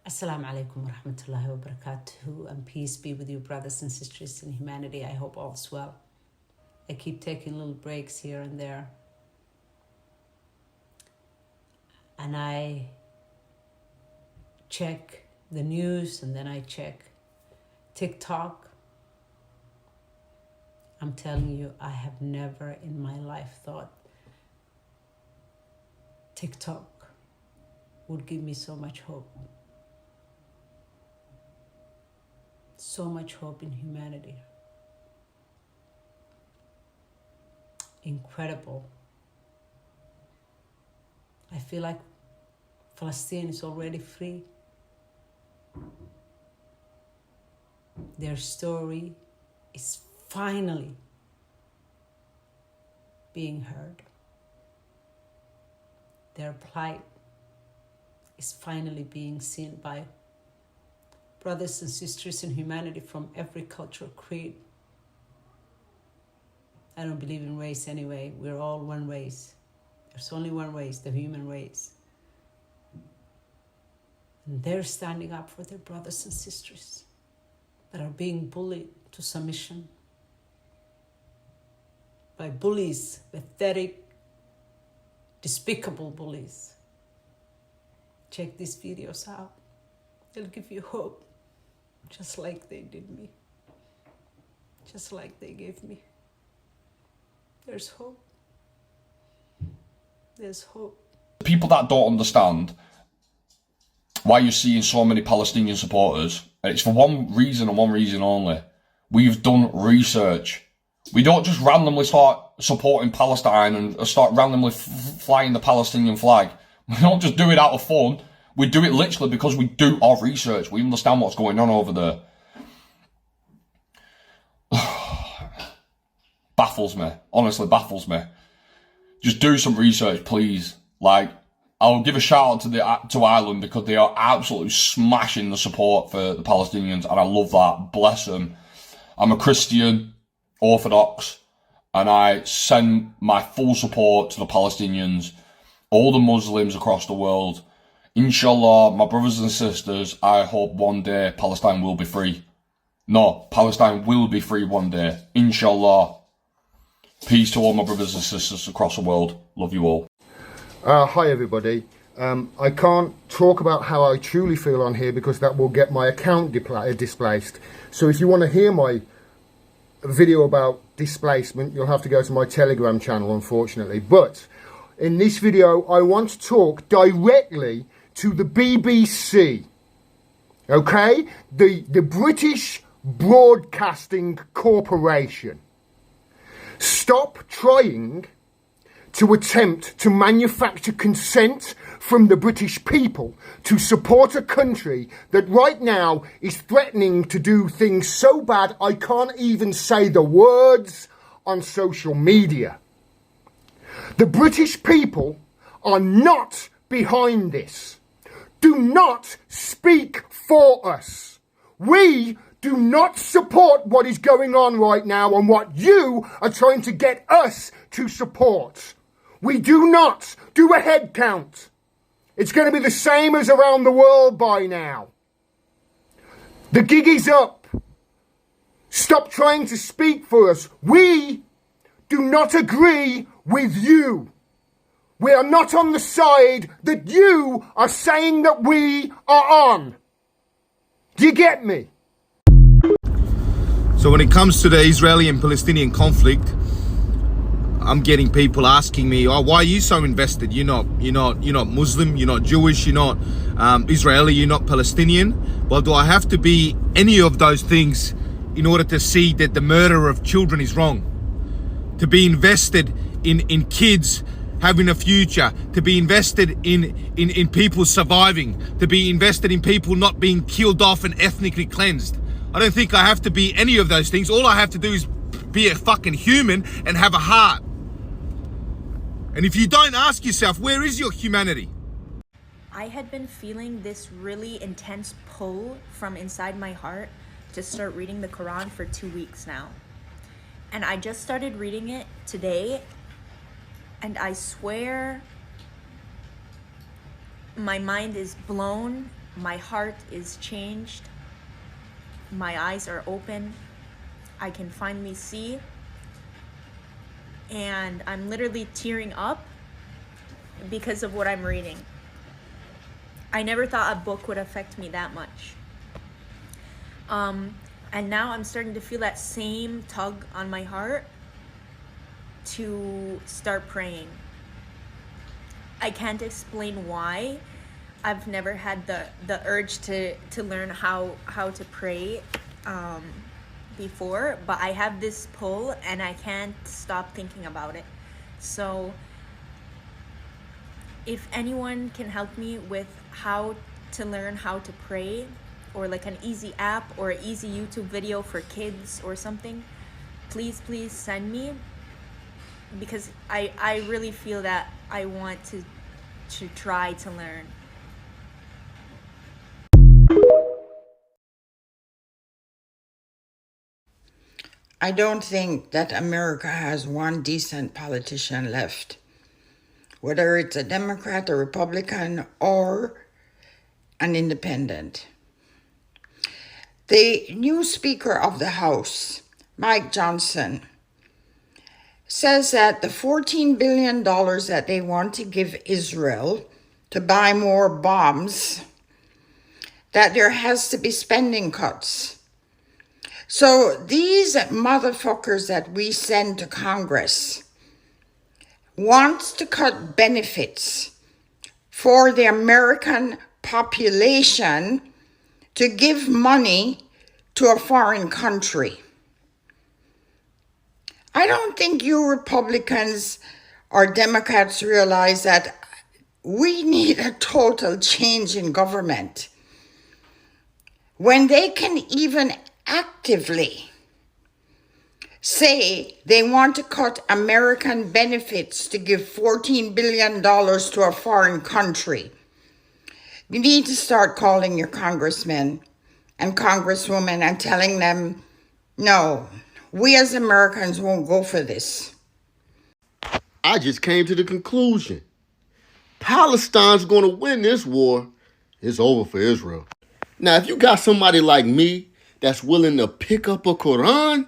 Assalamu alaikum wa rahmatullahi wa barakatuhu, and peace be with you, brothers and sisters in humanity. I hope all's well. I keep taking little breaks here and there, and I check the news and then I check TikTok. I'm telling you, I have never in my life thought TikTok would give me so much hope. So much hope in humanity. Incredible. I feel like Palestine is already free. Their story is finally being heard. Their plight is finally being seen by brothers and sisters in humanity from every cultural creed. I don't believe in race anyway. We're all one race. There's only one race, the human race. And they're standing up for their brothers and sisters that are being bullied to submission by bullies, pathetic, despicable bullies. Check these videos out. They'll give you hope. Just like they did me. Just like they gave me. There's hope. There's hope. People that don't understand why you're seeing so many Palestinian supporters, and it's for one reason and one reason only. We've done research. We don't just randomly start supporting Palestine and start randomly flying the Palestinian flag. We don't just do it out of fun. We do it literally because we do our research. We understand what's going on over there. Baffles me. Honestly, baffles me. Just do some research, please. Like, I'll give a shout out to Ireland because they are absolutely smashing the support for the Palestinians, and I love that. Bless them. I'm a Christian, Orthodox, and I send my full support to the Palestinians, all the Muslims across the world. Inshallah, my brothers and sisters, I hope one day Palestine will be free. No, Palestine will be free one day. Inshallah. Peace to all my brothers and sisters across the world. Love you all. Hi everybody. I can't talk about how I truly feel on here because that will get my account displaced. So if you want to hear my video about displacement, you'll have to go to my Telegram channel, unfortunately. But in this video, I want to talk directly to the BBC, okay? The British Broadcasting Corporation. Stop trying to attempt to manufacture consent from the British people to support a country that right now is threatening to do things so bad I can't even say the words on social media. The British people are not behind this. Do not speak for us. We do not support what is going on right now and what you are trying to get us to support. We do not do a head count. It's going to be the same as around the world by now. The gig is up. Stop trying to speak for us. We do not agree with you. We are not on the side that you are saying that we are on. Do you get me? So when it comes to the Israeli and Palestinian conflict, I'm getting people asking me, "Oh, why are you so invested? You're not Muslim, you're not Jewish, you're not Israeli, you're not Palestinian." Well, do I have to be any of those things in order to see that the murder of children is wrong? To be invested in kids having a future, to be invested in people surviving, to be invested in people not being killed off and ethnically cleansed. I don't think I have to be any of those things. All I have to do is be a fucking human and have a heart. And if you don't ask yourself, where is your humanity? I had been feeling this really intense pull from inside my heart to start reading the Quran for 2 weeks now. And I just started reading it today, and I swear my mind is blown my heart is changed. My eyes are open. I can finally see. And I'm literally tearing up because of what I'm reading. I never thought a book would affect me that much. And now I'm starting to feel that same tug on my heart to start praying. I can't explain why. I've never had the urge to learn how to pray before, but I have this pull and I can't stop thinking about it. So if anyone can help me with how to learn how to pray, or like an easy app or an easy YouTube video for kids or something, please send me, because I really feel that I want to try to learn. I don't think that America has one decent politician left, whether it's a Democrat, a Republican, or an independent. The new Speaker of the House, Mike Johnson, says that the $14 billion that they want to give Israel to buy more bombs, that there has to be spending cuts. So these motherfuckers that we send to Congress wants to cut benefits for the American population to give money to a foreign country. I don't think you Republicans or Democrats realize that we need a total change in government. When they can even actively say they want to cut American benefits to give $14 billion to a foreign country, you need to start calling your congressmen and congresswomen and telling them, no, we as Americans won't go for this. I just came to the conclusion. Palestine's going to win this war. It's over for Israel. Now, if you got somebody like me that's willing to pick up a Quran,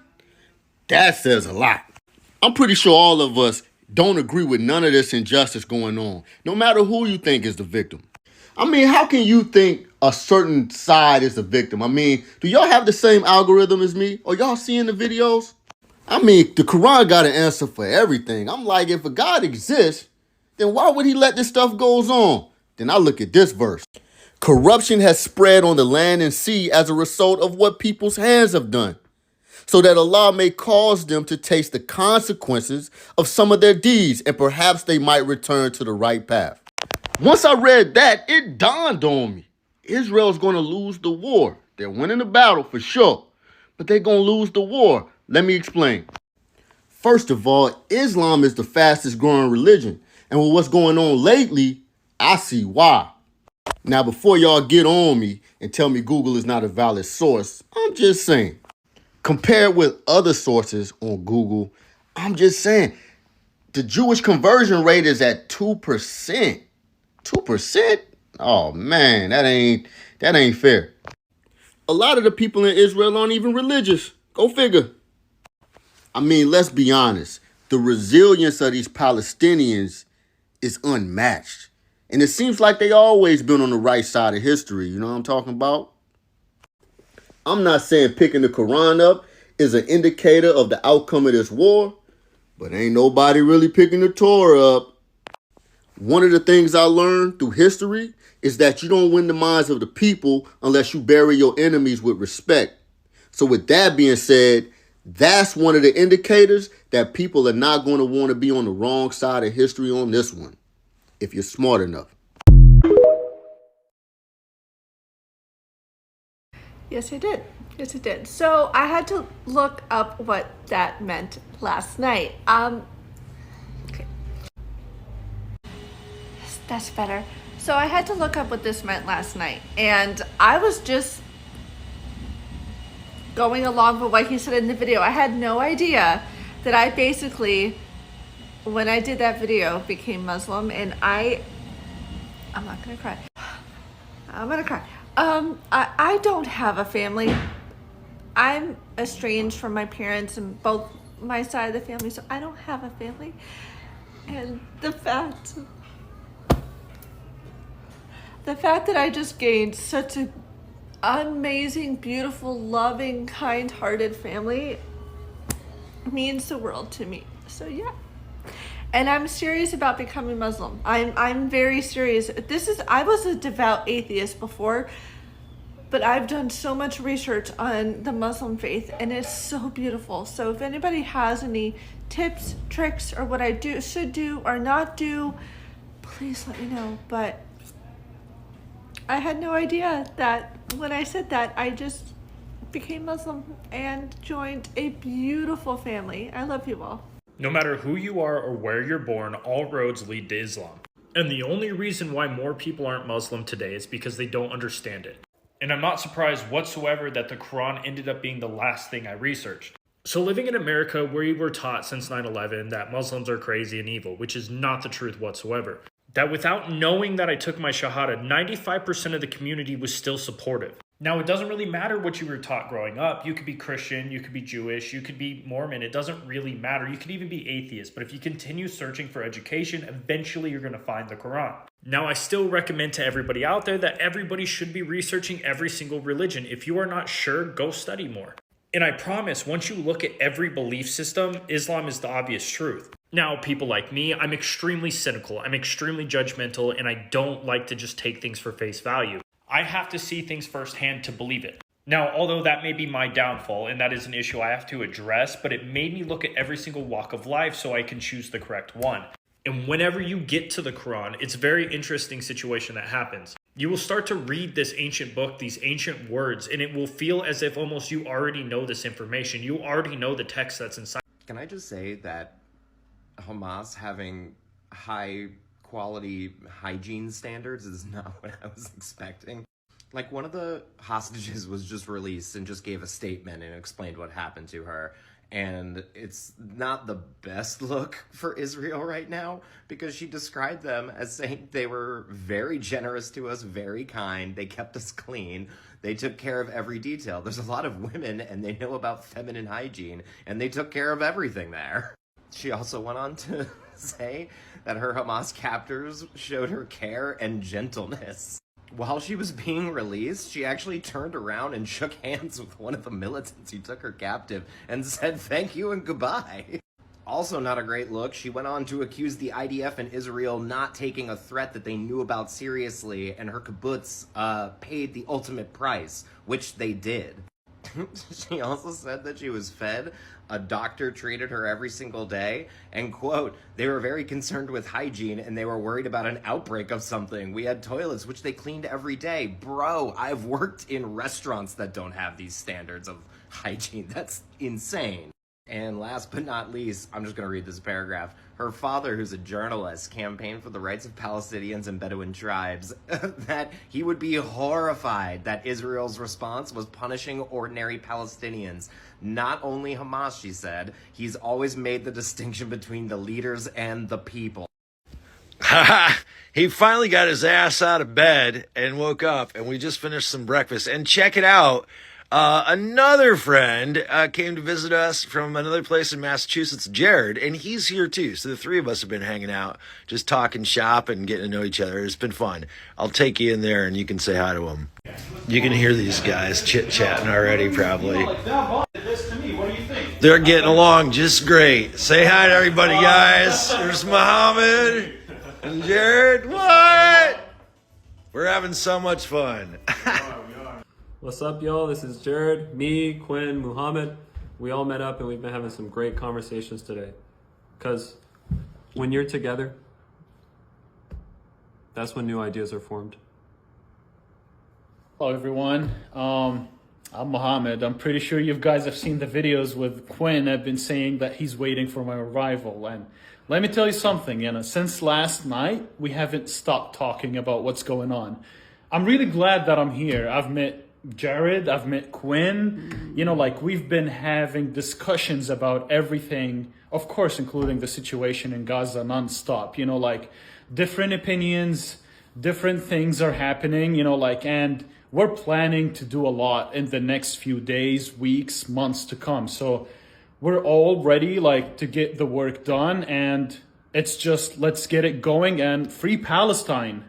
that says a lot. I'm pretty sure all of us don't agree with none of this injustice going on, no matter who you think is the victim. I mean, how can you think a certain side is the victim? I mean, do y'all have the same algorithm as me? Or y'all seeing the videos? I mean, the Quran got an answer for everything. I'm like, if a God exists, then why would he let this stuff goes on? Then I look at this verse. Corruption has spread on the land and sea as a result of what people's hands have done, so that Allah may cause them to taste the consequences of some of their deeds, and perhaps they might return to the right path. Once I read that, it dawned on me. Israel's going to lose the war. They're winning the battle for sure, but they're going to lose the war. Let me explain. First of all, Islam is the fastest growing religion, and with what's going on lately, I see why. Now, before y'all get on me and tell me Google is not a valid source, I'm just saying, compared with other sources on Google, I'm just saying, the Jewish conversion rate is at 2%. 2%? Oh man, that ain't fair. A lot of the people in Israel aren't even religious. Go figure. I mean, let's be honest. The resilience of these Palestinians is unmatched. And it seems like they always been on the right side of history. You know what I'm talking about? I'm not saying picking the Quran up is an indicator of the outcome of this war, but ain't nobody really picking the Torah up. One of the things I learned through history is that you don't win the minds of the people unless you bury your enemies with respect. So with that being said, that's one of the indicators that people are not going to want to be on the wrong side of history on this one, if you're smart enough. Yes, I did. Yes, I did. So I had to look up what that meant last night. Okay. That's better. So I had to look up what this meant last night, and I was just going along with what he said in the video. I had no idea that I basically, when I did that video, became Muslim, and I'm not gonna cry. I'm gonna cry. I don't have a family. I'm estranged from my parents and both my side of the family, so I don't have a family. And the fact that I just gained such an amazing, beautiful, loving, kind-hearted family means the world to me. So yeah. And I'm serious about becoming Muslim. I'm very serious. I was a devout atheist before, but I've done so much research on the Muslim faith and it's so beautiful. So if anybody has any tips, tricks, or what I should do or not do, please let me know. But I had no idea that when I said that, I just became Muslim and joined a beautiful family. I love you all. No matter who you are or where you're born, all roads lead to Islam. And the only reason why more people aren't Muslim today is because they don't understand it. And I'm not surprised whatsoever that the Quran ended up being the last thing I researched. So living in America, we were taught since 9/11 that Muslims are crazy and evil, which is not the truth whatsoever. That without knowing that I took my Shahada, 95% of the community was still supportive. Now, it doesn't really matter what you were taught growing up. You could be Christian, you could be Jewish, you could be Mormon. It doesn't really matter. You could even be atheist. But if you continue searching for education, eventually you're going to find the Quran. Now, I still recommend to everybody out there that everybody should be researching every single religion. If you are not sure, go study more. And I promise, once you look at every belief system, Islam is the obvious truth. Now, people like me, I'm extremely cynical, I'm extremely judgmental, and I don't like to just take things for face value. I have to see things firsthand to believe it. Now, although that may be my downfall, and that is an issue I have to address, but it made me look at every single walk of life so I can choose the correct one. And whenever you get to the Quran, it's a very interesting situation that happens. You will start to read this ancient book, these ancient words, and it will feel as if almost you already know this information. You already know the text that's inside. Can I just say that Hamas having high quality hygiene standards is not what I was expecting. Like, one of the hostages was just released and just gave a statement and explained what happened to her. And it's not the best look for Israel right now, because she described them as saying they were very generous to us, very kind. They kept us clean. They took care of every detail. There's a lot of women and they know about feminine hygiene and they took care of everything there. She also went on to say that her Hamas captors showed her care and gentleness. While she was being released, she actually turned around and shook hands with one of the militants who took her captive and said thank you and goodbye. Also not a great look, she went on to accuse the IDF and Israel not taking a threat that they knew about seriously, and her kibbutz paid the ultimate price, which they did. She also said that she was fed, a doctor treated her every single day, and quote, they were very concerned with hygiene and they were worried about an outbreak of something. We had toilets which they cleaned every day. Bro, I've worked in restaurants that don't have these standards of hygiene. That's insane. And last but not least, I'm just going to read this paragraph. Her father, who's a journalist, campaigned for the rights of Palestinians and Bedouin tribes, that he would be horrified that Israel's response was punishing ordinary Palestinians. Not only Hamas, she said, he's always made the distinction between the leaders and the people. He finally got his ass out of bed and woke up, and we just finished some breakfast. And check it out. Another friend came to visit us from another place in Massachusetts, Jared, and he's here too. So the three of us have been hanging out, just talking shop and getting to know each other. It's been fun. I'll take you in there and you can say hi to them. You can hear these guys chit-chatting already, probably. They're getting along just great. Say hi to everybody, guys. There's Muhammad and Jared. What? We're having so much fun. What's up, y'all? This is Jared, me, Quinn, Muhammad. We all met up and we've been having some great conversations today. Because when you're together, that's when new ideas are formed. Hello, everyone. I'm Muhammad. I'm pretty sure you guys have seen the videos with Quinn. I've been saying that he's waiting for my arrival. And let me tell you something, since last night, we haven't stopped talking about what's going on. I'm really glad that I'm here. I've met Jared, I've met Quinn, we've been having discussions about everything, of course, including the situation in Gaza nonstop, different opinions, different things are happening, you know, like, and we're planning to do a lot in the next few days, weeks, months to come. So we're all ready, like, to get the work done, and it's just, let's get it going and free Palestine.